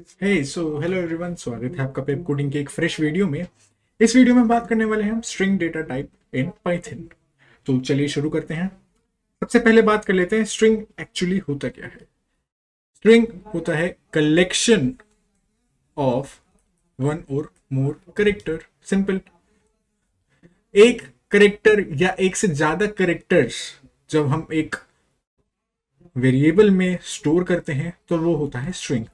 Hello everyone, स्वागत है आपका पेप कोडिंग के एक फ्रेश वीडियो में। इस वीडियो में बात करने वाले हैं हम string data type in Python. तो चलिए शुरू करते हैं। सबसे पहले बात कर लेते हैं स्ट्रिंग एक्चुअली होता क्या है। स्ट्रिंग होता है कलेक्शन ऑफ वन और मोर करेक्टर। सिंपल। एक करेक्टर या एक से ज्यादा करेक्टर्स जब हम एक वेरिएबल में स्टोर करते हैं तो वो होता है स्ट्रिंग।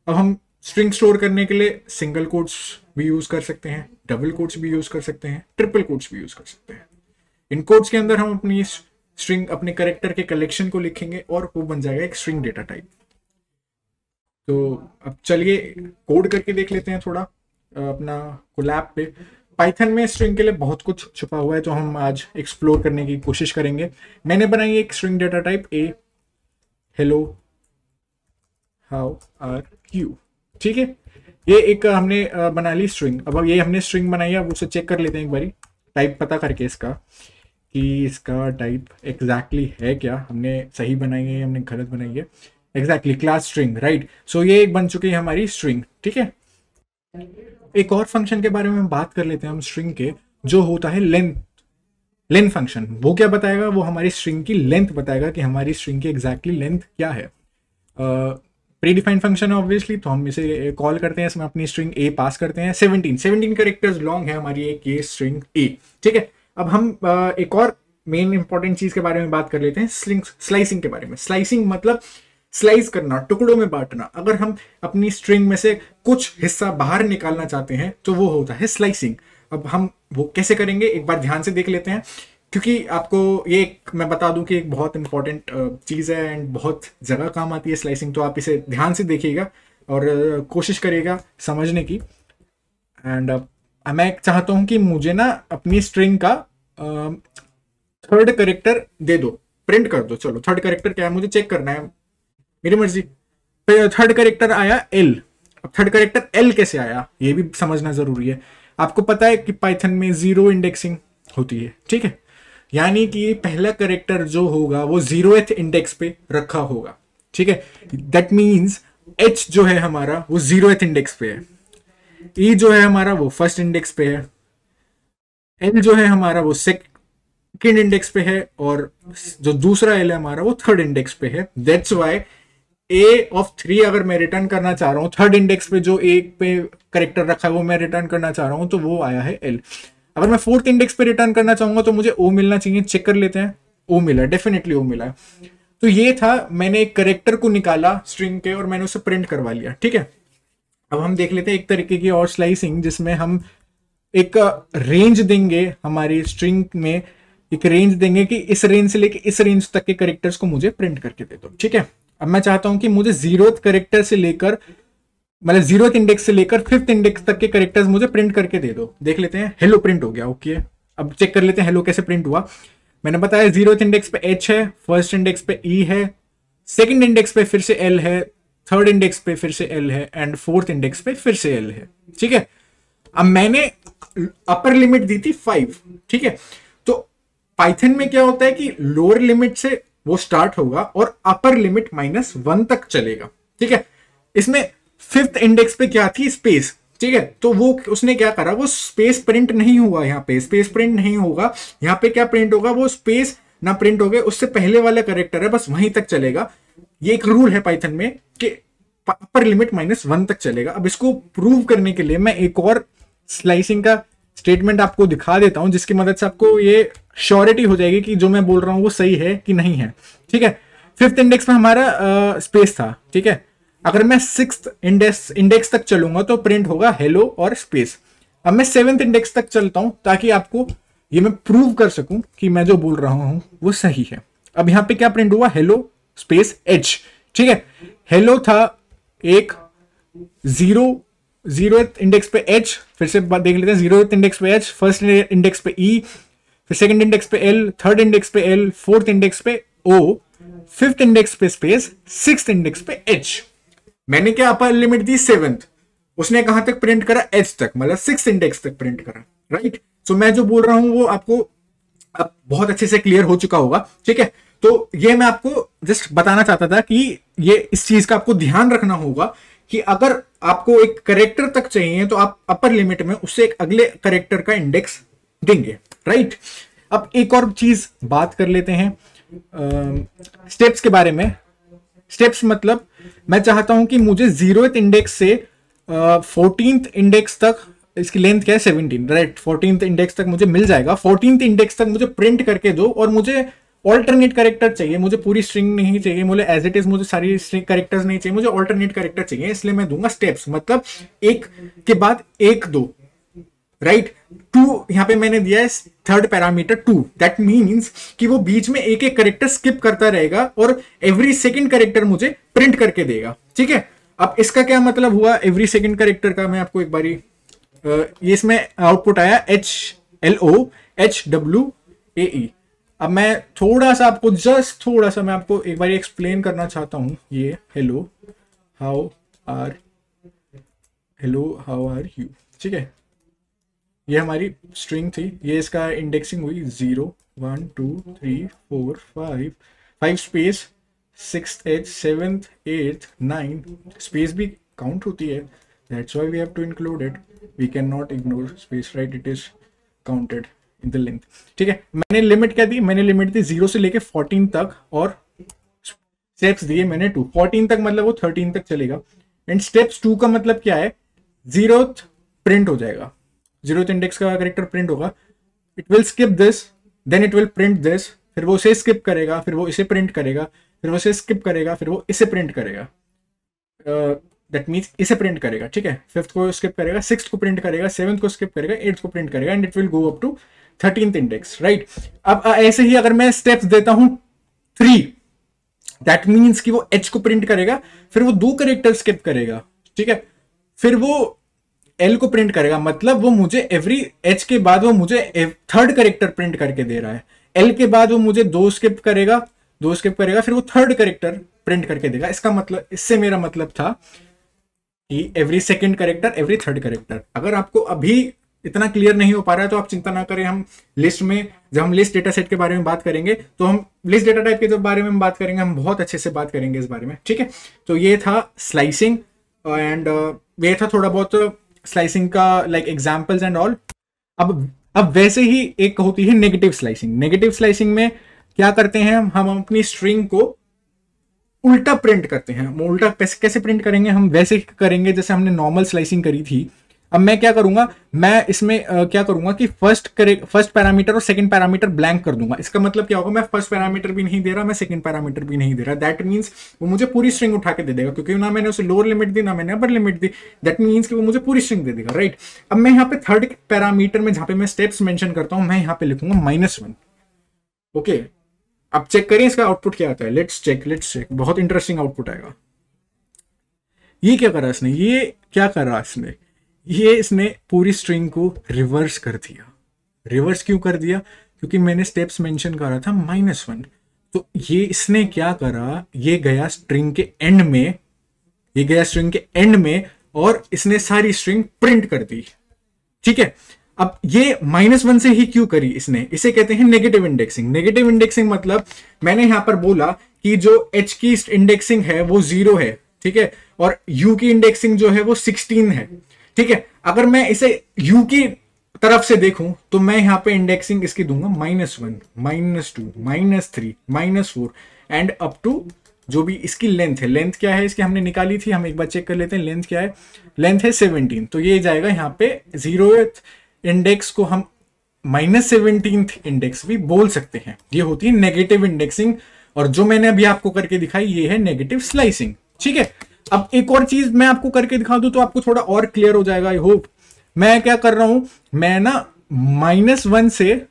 अब हम स्ट्रिंग स्टोर करने के लिए सिंगल कोट्स भी यूज कर सकते हैं, डबल कोट्स भी यूज कर सकते हैं, ट्रिपल कोट्स भी यूज कर सकते हैं। इन कोट्स के अंदर हम अपनी स्ट्रिंग, अपने कैरेक्टर के कलेक्शन को लिखेंगे और वो बन जाएगा एक स्ट्रिंग डेटा टाइप। तो अब चलिए कोड करके देख लेते हैं थोड़ा अपना कोलैब पे। पाइथन में स्ट्रिंग के लिए बहुत कुछ छुपा हुआ है, तो हम आज एक्सप्लोर करने की कोशिश करेंगे। मैंने बनाई एक string data type A, hello how are you. ठीक है, ये एक हमने बना ली स्ट्रिंग। अब ये हमने स्ट्रिंग बनाई है, अब उसे चेक कर लेते हैं एक बारी टाइप पता करके इसका, कि इसका टाइप एग्जैक्टली है क्या, हमने सही बनाई है या हमने गलत बनाई है। Exactly class string, right. So ये एक बन चुकी है हमारी स्ट्रिंग। ठीक है, एक और फंक्शन के बारे में बात कर लेते हैं हम स्ट्रिंग के, जो होता है लेंथ फंक्शन। वो क्या बताएगा, वो हमारी स्ट्रिंग की लेंथ बताएगा कि हमारी स्ट्रिंग की एग्जैक्टली लेंथ क्या है। प्री डिफाइंड फंक्शन है ऑब्वियसली, तो हम इसे कॉल करते हैं, इसमें अपनी स्ट्रिंग ए पास करते हैं। 17 कैरेक्टर्स लॉन्ग है हमारी एक ये स्ट्रिंग ए। ठीक है, अब हम एक और मेन इंपॉर्टेंट चीज के बारे में बात कर लेते हैं, स्लाइसिंग के बारे में। स्लाइसिंग मतलब स्लाइस करना, टुकड़ों में बांटना। अगर हम अपनी स्ट्रिंग में से कुछ हिस्सा बाहर निकालना चाहते हैं तो वो होता है स्लाइसिंग। अब हम वो कैसे करेंगे एक बार ध्यान से देख लेते हैं, क्योंकि आपको ये मैं बता दूं कि एक बहुत इंपॉर्टेंट चीज़ है एंड बहुत जगह काम आती है स्लाइसिंग। तो आप इसे ध्यान से देखिएगा और कोशिश करिएगा समझने की। एंड मैं चाहता हूं कि मुझे ना अपनी स्ट्रिंग का थर्ड करेक्टर दे दो, प्रिंट कर दो। चलो, थर्ड करेक्टर क्या है मुझे चेक करना है, मेरी मर्जी। थर्ड करेक्टर आया एल। अब थर्ड करेक्टर एल कैसे आया ये भी समझना जरूरी है। आपको पता है कि पाइथन में जीरो इंडेक्सिंग होती है। ठीक है, यानी कि पहला करेक्टर जो होगा वो 0th इंडेक्स पे रखा होगा। ठीक है, दैट मींस एच जो है हमारा वो 0th इंडेक्स पे है, ई जो है हमारा वो फर्स्ट इंडेक्स पे है, एल जो है हमारा वो सेकंड इंडेक्स पे है, और जो दूसरा एल है हमारा वो थर्ड इंडेक्स पे है। दैट्स वाई ए ऑफ 3 अगर मैं रिटर्न करना चाह रहा हूं, थर्ड इंडेक्स पे जो एक पे करेक्टर रखा है वो मैं रिटर्न करना चाह रहा हूं, तो वो आया है एल। अगर मैं फोर्थ इंडेक्स पे रिटर्न करना चाहूंगा तो मुझे ओ मिलना चाहिए। चेक कर लेते हैं, ओ मिला, डेफिनेटली ओ मिला। तो ये था, मैंने एक करेक्टर को निकाला स्ट्रिंग के और मैंने उसे प्रिंट करवा लिया। ठीक है, अब हम देख लेते हैं एक तरीके की और स्लाइसिंग, जिसमें हम एक रेंज देंगे हमारी स्ट्रिंग में, एक रेंज देंगे कि इस रेंज से लेके इस रेंज तक के करेक्टर्स को मुझे प्रिंट करके दे दो। ठीक है, अब मैं चाहता हूं कि मुझे 0th करेक्टर से लेकर, मतलब 0th इंडेक्स से लेकर 5th इंडेक्स तक के करेक्टर्स मुझे प्रिंट करके दे दो। देख लेते हैं, हेलो प्रिंट हो गया। ओके, अब चेक कर लेते हैं हेलो कैसे प्रिंट हुआ। मैंने बताया 0th इंडेक्स पे एच है, फर्स्ट इंडेक्स पे ई है, सेकंड इंडेक्स पे फिर से एल है, थर्ड इंडेक्स पे फिर से एल है, एंड फोर्थ इंडेक्स पे फिर से एल है। ठीक है, अब मैंने अपर लिमिट दी थी 5। ठीक है, तो पाइथन में क्या होता है कि लोअर लिमिट से वो स्टार्ट होगा और अपर लिमिट -1 तक चलेगा। ठीक है, इसमें 5th इंडेक्स पे क्या थी, स्पेस। ठीक है, तो वो उसने क्या करा, वो स्पेस प्रिंट नहीं हुआ, यहाँ पे स्पेस प्रिंट नहीं होगा। यहाँ पे क्या प्रिंट होगा, वो स्पेस ना प्रिंट हो गए, उससे पहले वाला करेक्टर है बस वहीं तक चलेगा। ये एक रूल है पाइथन में कि अपर लिमिट -1 तक चलेगा। अब इसको प्रूव करने के लिए मैं एक और स्लाइसिंग का स्टेटमेंट आपको दिखा देता हूं, जिसकी मदद से आपको ये श्योरिटी हो जाएगी कि जो मैं बोल रहा हूं वो सही है कि नहीं है। ठीक है, 5th इंडेक्स में हमारा स्पेस था। ठीक है, अगर मैं 6th इंडेक्स तक चलूंगा तो प्रिंट होगा हेलो और स्पेस। अब मैं 7th इंडेक्स तक चलता हूं ताकि आपको ये मैं प्रूव कर सकूं कि मैं जो बोल रहा हूं वो सही है। अब यहां पे क्या प्रिंट हुआ, हेलो स्पेस एच। ठीक है, हेलो था एक 0th इंडेक्स पे एच, फिर से देख लेते हैं, 0th इंडेक्स पे एच, फर्स्ट इंडेक्स पे ई, फिर सेकंड इंडेक्स पे एल, थर्ड इंडेक्स पे एल, फोर्थ इंडेक्स पे ओ, 5th इंडेक्स पे स्पेस, 6th इंडेक्स पे एच। मैंने क्या अपर लिमिट दी 7th, उसने कहां तक प्रिंट करा, एच तक, मतलब 6th इंडेक्स तक प्रिंट करा। राइट, सो मैं जो बोल रहा हूं वो आपको अब बहुत अच्छे से क्लियर हो चुका होगा। ठीक है, तो ये मैं आपको जस्ट बताना चाहता था कि ये इस चीज का आपको ध्यान रखना होगा कि अगर आपको एक करेक्टर तक चाहिए तो आप अपर लिमिट में उससे एक अगले करेक्टर का इंडेक्स देंगे, राइट। अब एक और चीज बात कर लेते हैं स्टेप्स के बारे में। स्टेप्स मतलब मैं चाहता हूं कि मुझे 0th इंडेक्स से 14th इंडेक्स तक, इसकी लेंथ क्या है 17, राइट, 14th इंडेक्स तक मुझे मिल जाएगा। 14th इंडेक्स तक मुझे प्रिंट करके दो और मुझे ऑल्टरनेट करेक्टर चाहिए, मुझे पूरी स्ट्रिंग नहीं चाहिए, मुझे एज इट इज मुझे सारी स्ट्रिंग करेक्टर्स नहीं चाहिए, मुझे ऑल्टरनेट करेक्टर चाहिए, इसलिए मैं दूंगा स्टेप्स, मतलब एक के बाद एक दो, राइट। 2 यहां पे मैंने दिया है थर्ड पैरामीटर 2, दैट मीन्स कि वो बीच में एक एक करेक्टर स्किप करता रहेगा और एवरी सेकंड करेक्टर मुझे प्रिंट करके देगा, ठीक है। अब इसका क्या मतलब हुआ एवरी सेकंड करेक्टर का, मैं आपको एक बारी ये इसमें आउटपुट आया HLOHWAE। अब मैं थोड़ा सा आपको जस्ट थोड़ा सा मैं आपको एक बार एक्सप्लेन करना चाहता हूं। ये हेलो हाउ आर यू, ठीक है, ये हमारी स्ट्रिंग थी, ये इसका इंडेक्सिंग हुई 0 1 2 3 4 5 space 6th 8th 7th 8th 9 space भी काउंट होती है, that's why we have to include it, we can not ignore space, right, it is counted in the length, ठीक है। मैंने लिमिट क्या दी, मैंने लिमिट दी 0 से लेके 14 तक और स्टेप्स दिए मैंने 2, 14 तक मतलब वो 13 तक चलेगा। एंड स्टेप्स 2 का मतलब क्या है, 0th प्रिंट हो जाएगा, 0th इंडेक्स का करेक्टर प्रिंट होगा, it will skip this, then it will print this, फिर वो इसे स्किप करेगा, फिर वो इसे प्रिंट करेगा, फिर वो इसे स्किप करेगा, फिर वो इसे प्रिंट करेगा, दैट मीन्स इसे प्रिंट करेगा, ठीक है। 5th को स्किप करेगा, 6th को प्रिंट करेगा, 7th को स्किप करेगा, 8th को प्रिंट करेगा, and it will go up to 13th index, right. अब ऐसे ही अगर मैं स्टेप्स देता हूं 3, दैट मीन्स कि वो H को प्रिंट करेगा, फिर वो 2 करेक्टर स्किप करेगा, ठीक है, फिर वो L को प्रिंट करेगा, मतलब वो मुझे एवरी H के बाद वो मुझे थर्ड करेक्टर प्रिंट करके दे रहा है। L के बाद वो मुझे 2 स्किप करेगा, फिर वो थर्ड करेक्टर प्रिंट करके देगा। इसका मतलब, इससे मेरा मतलब था कि every second character, every third character. अगर आपको अभी इतना क्लियर नहीं हो पा रहा है तो आप चिंता ना करें, हम लिस्ट में जब हम लिस्ट डेटा सेट के बारे में बात करेंगे तो हम लिस्ट डेटा टाइप के बारे में बात करेंगे, हम बहुत अच्छे से बात करेंगे इस बारे में, ठीक है। तो ये था स्लाइसिंग एंड ये था थोड़ा बहुत स्लाइसिंग का लाइक एग्जांपल्स एंड ऑल। अब वैसे ही एक होती है नेगेटिव स्लाइसिंग। नेगेटिव स्लाइसिंग में क्या करते हैं, हम अपनी स्ट्रिंग को उल्टा प्रिंट करते हैं। उल्टा कैसे प्रिंट करेंगे, हम वैसे ही करेंगे जैसे हमने नॉर्मल स्लाइसिंग करी थी। अब मैं क्या करूंगा, मैं इसमें क्या करूंगा कि फर्स्ट पैरामीटर और सेकंड पैरामीटर ब्लैंक कर दूंगा। इसका मतलब क्या होगा, मैं फर्स्ट पैरामीटर भी नहीं दे रहा, मैं सेकंड पैरामीटर भी नहीं दे रहा, दैट मींस वो मुझे पूरी स्ट्रिंग उठा के दे देगा, क्योंकि ना मैंने उसे लोअर लिमिट दी ना मैंने upper limit the, that means कि वो मुझे पूरी स्ट्रिंग दे देगा, राइट। अब मैं यहाँ पे थर्ड पैरामीटर में जहां पे मैं स्टेप्स मेंशन करता हूं, मैं यहाँ पे लिखूंगा -1, ओके। अब चेक करें इसका आउटपुट क्या आता है, लेट्स चेक, बहुत इंटरेस्टिंग आउटपुट आएगा। ये क्या करा इसने, ये इसने पूरी स्ट्रिंग को रिवर्स कर दिया। रिवर्स क्यों कर दिया, क्योंकि मैंने स्टेप्स मेंशन करा था -1, तो ये इसने क्या करा, ये गया स्ट्रिंग के एंड में और इसने सारी स्ट्रिंग प्रिंट कर दी, ठीक है। अब ये -1 से ही क्यों करी इसने, इसे कहते हैं नेगेटिव इंडेक्सिंग। नेगेटिव इंडेक्सिंग मतलब मैंने यहां पर बोला कि जो H की इंडेक्सिंग है वो 0 है, ठीक है, और U की इंडेक्सिंग जो है वो 16 है, ठीक है। अगर मैं इसे U की तरफ से देखूं तो मैं यहां पे इंडेक्सिंग इसकी दूंगा -1, -2, -3, -4 एंड अप टू जो भी इसकी लेंथ है। लेंथ क्या है इसकी, हमने निकाली थी, हम एक बार चेक कर लेते हैं लेंथ क्या है। लेंथ है 17, तो ये जाएगा यहाँ पे 0th इंडेक्स को हम -17th इंडेक्स भी बोल सकते हैं। ये होती है नेगेटिव इंडेक्सिंग, और जो मैंने अभी आपको करके दिखाई ये है नेगेटिव स्लाइसिंग, ठीक है। अब एक और चीज मैं आपको करके दिखा दूं तो आपको थोड़ा और क्लियर हो जाएगा, आई होप। मैं क्या कर रहा हूं, मैं ना -1 से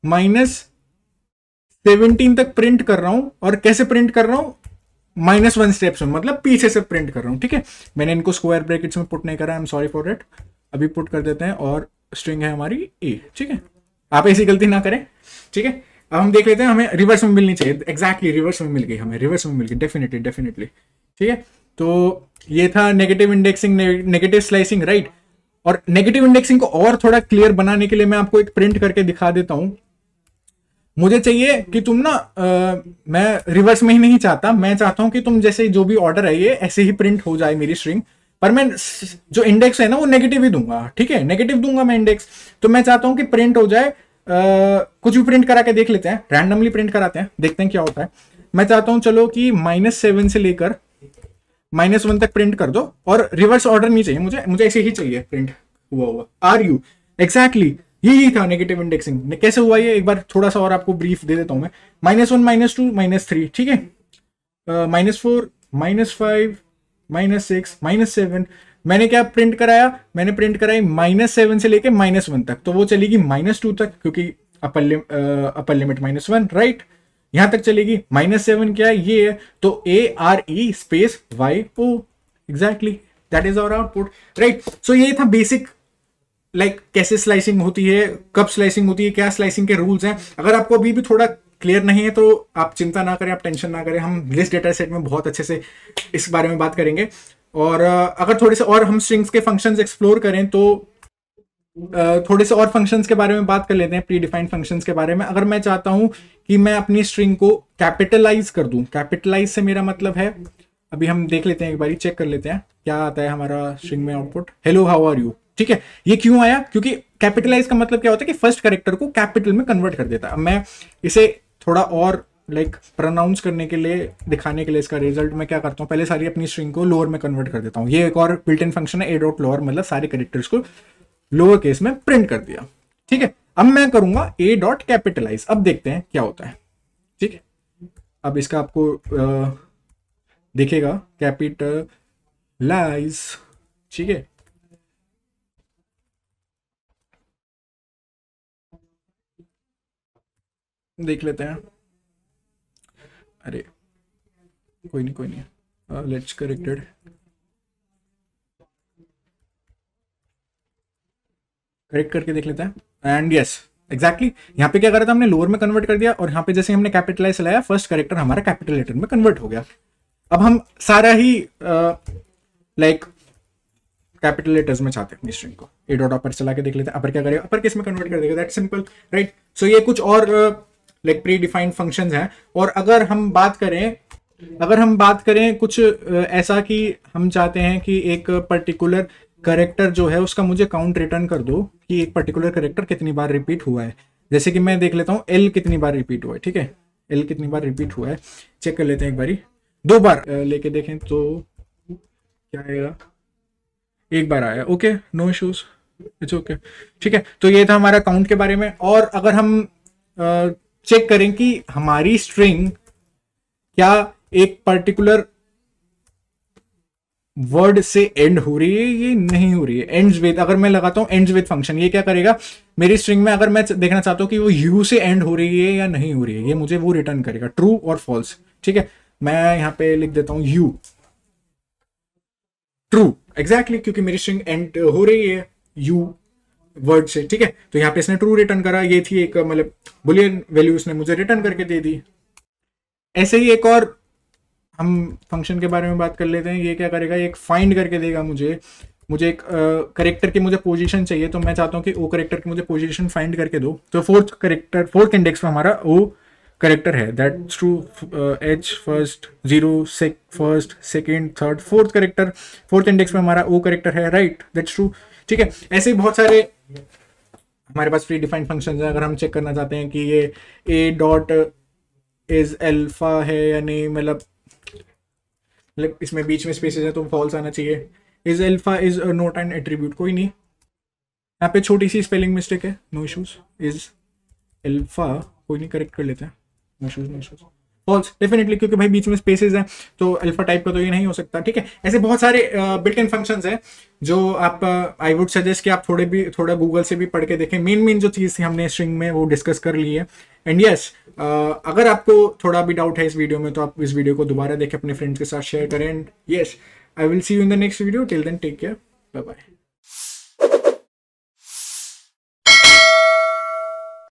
-17 तक प्रिंट कर रहा हूं, और कैसे प्रिंट कर रहा हूं, -1 स्टेप्स में, मतलब पीछे से प्रिंट कर रहा हूं, ठीक है। मैंने इनको स्क्वायर ब्रैकेट्स में पुट नहीं करा, I am sorry for it. अभी पुट कर देते हैं, और स्ट्रिंग है हमारी A, ठीक है। आप ऐसी गलती ना करें, ठीक है। अब हम देख लेते हैं, हमें रिवर्स में मिलनी चाहिए, एग्जैक्टली रिवर्स में मिल गई, हमें रिवर्स में मिल गई, डेफिनेटली, ठीक है। तो ये था negative indexing, negative slicing, right. और नेगेटिव इंडेक्सिंग को और थोड़ा क्लियर बनाने के लिए मैं आपको एक प्रिंट करके दिखा देता हूं। मुझे चाहिए कि तुम ना मैं रिवर्स में ही नहीं चाहता, मैं चाहता हूं कि तुम जैसे जो भी ऑर्डर है ये ऐसे ही प्रिंट हो जाए मेरी स्ट्रिंग, पर मैं जो इंडेक्स है ना वो नेगेटिव ही दूंगा, ठीक है, नेगेटिव दूंगा मैं इंडेक्स। तो मैं चाहता हूं कि प्रिंट हो जाए, कुछ भी प्रिंट करा के देख लेते हैं, रैंडमली प्रिंट कराते हैं, देखते हैं क्या होता है। मैं चाहता हूं चलो कि -7 से लेकर -1 तक प्रिंट कर दो, और रिवर्स ऑर्डर नहीं चाहिए मुझे, मुझे ऐसे ही चाहिए प्रिंट हुआ हुआ। आर यू एग्जैक्टली यही था नेगेटिव इंडेक्सिंग। कैसे हुआ ये एक बार थोड़ा सा और आपको ब्रीफ दे देता हूं मैं। -1 -2 -3, ठीक है, -4 -5 -6 -7। मैंने क्या प्रिंट कराया, मैंने प्रिंट कराई -7 से लेके -1 तक, तो वो चलेगी -2 तक, क्योंकि अपर लिमिट -1, राइट, यहां तक चलेगी। -7 क्या है, ये है, तो ARE space YO, exactly that is our output, right. So ये था बेसिक, लाइक कैसे स्लाइसिंग होती है, कब स्लाइसिंग होती है, क्या स्लाइसिंग के रूल्स हैं। अगर आपको अभी भी थोड़ा क्लियर नहीं है तो आप चिंता ना करें, आप टेंशन ना करें, हम लिस्ट डेटा सेट में बहुत अच्छे से इस बारे में बात करेंगे। और अगर थोड़े से और हम स्ट्रिंग्स के फंक्शंस एक्सप्लोर करें तो थोड़े से और फंक्शंस के बारे में बात कर लेते हैं, प्री डिफाइंड फंक्शंस के बारे में। अगर मैं चाहता हूं कि मैं अपनी स्ट्रिंग को कैपिटलाइज कर दूं, कैपिटलाइज से मेरा मतलब है, अभी हम देख लेते हैं, एक बार चेक कर लेते हैं क्या आता है हमारा स्ट्रिंग में output, hello how are you, ठीक है। ये क्यों आया, क्योंकि कैपिटलाइज का मतलब क्या होता है कि फर्स्ट कैरेक्टर को कैपिटल में कन्वर्ट कर देता है। अब मैं इसे थोड़ा और लाइक प्रोनाउंस करने के लिए, दिखाने के लिए इसका रिजल्ट मैं क्या करता हूँ, पहले सारी अपनी स्ट्रिंग को लोअर में कन्वर्ट कर देता हूँ। ये एक और बिल्ट इन फंक्शन है, a.lower, मतलब सारे कैरेक्टर्स को लोअर केस में प्रिंट कर दिया, ठीक है। अब मैं करूंगा a.capitalize, अब देखते हैं क्या होता है, ठीक है। अब इसका आपको दिखेगा कैपिटलाइज, ठीक है। देख लेते हैं, अरे कोई नहीं, लेट्स करेक्टेड, करेक्ट करके देख लेते हैं। एंड यस एग्जैक्टली, यहाँ पे क्या करा था हमने, लोअर में कन्वर्ट कर दिया, और यहाँ पे जैसे हमने कैपिटलाइज लाया, फर्स्ट कैरेक्टर हमारा कैपिटल लेटर में कन्वर्ट हो गया। अब हम सारा ही लाइक कैपिटल लेटर्स में चाहते हैं अपनी स्ट्रिंग को, a.upper चला के देख लेते हैं, अपर क्या करेगा, अपर केस में कन्वर्ट कर देगा, दैट सिंपल, राइट। सो ये कुछ और लाइक प्री डिफाइंड फंक्शंस हैं। और अगर हम बात करें कुछ ऐसा कि हम चाहते हैं कि एक पर्टिकुलर करेक्टर जो है उसका मुझे काउंट रिटर्न कर दो कि एक पर्टिकुलर करेक्टर कितनी बार रिपीट हुआ है। जैसे कि मैं देख लेता हूँ L कितनी बार रिपीट हुआ है, ठीक है, L कितनी बार रिपीट हुआ है, चेक कर लेते हैं एक बारी, 2 बार लेके देखें तो क्या आएगा, 1 बार आया, okay, no issues, it's okay, ठीक है। तो ये था हमारा काउंट के बारे में। और अगर हम चेक करें कि हमारी स्ट्रिंग क्या एक पर्टिकुलर वर्ड से एंड हो रही है, ये नहीं हो रही है, एंड्स विद, अगर मैं लगाता हूं एंड्स विद फंक्शन, ये क्या करेगा मेरी स्ट्रिंग में, अगर मैं देखना चाहता हूं कि वो यू से एंड हो रही है या नहीं हो रही है, ये मुझे वो रिटर्न करेगा, ट्रू और फॉल्स, ठीक है। मैं यहां पे लिख देता हूं यू, ट्रू, एग्जैक्टली, क्योंकि मेरी स्ट्रिंग एंड हो रही है यू वर्ड से, ठीक है। तो यहाँ पे इसने ट्रू रिटर्न करा, ये थी एक मतलब बुलियन वैल्यू उसने मुझे रिटर्न करके दे दी। ऐसे ही एक और हम फंक्शन के बारे में बात कर लेते हैं। ये क्या करेगा, एक फाइंड करके देगा मुझे एक करेक्टर की मुझे पोजीशन चाहिए, तो मैं चाहता हूँ कि ओ करेक्टर की मुझे पोजीशन फाइंड करके दो। तो फोर्थ इंडेक्स में हमारा ओ करेक्टर है, that's true, H first, 0 first, second, third, fourth character, fourth index में हमारा ओ करेक्टर है, राइट, दैट्स ट्रू, ठीक है। ऐसे ही बहुत सारे हमारे पास प्री डिफाइंड फंक्शन है। अगर हम चेक करना चाहते हैं कि ये a.is अल्फा है या नहीं, मतलब इसमें बीच में स्पेसेस है तो फॉल्स आना चाहिए। Is alpha is not an attribute, कोई नहीं, यहाँ पे छोटी सी स्पेलिंग मिस्टेक है, नो इश्यूज, इज अल्फा कोई नहीं, करेक्ट कर लेते हैं, नो इश्यूज, फॉल्स डेफिनेटली, क्योंकि भाई बीच में स्पेसेस हैं तो अल्फा टाइप का तो ये नहीं हो सकता, ठीक है। ऐसे बहुत सारे बिल्ट इन फंक्शंस हैं जो आप आई वुड सजेस्ट कि आप थोड़ा गूगल से भी पढ़ के देखें। मेन जो चीज़ थी हमने स्ट्रिंग में वो डिस्कस कर ली है। एंड यस, अगर आपको थोड़ा भी डाउट है इस वीडियो में तो आप इस वीडियो को दोबारा देखें, अपने फ्रेंड्स के साथ शेयर करें। And yes, I will see you in the next video, till then take care, bye bye.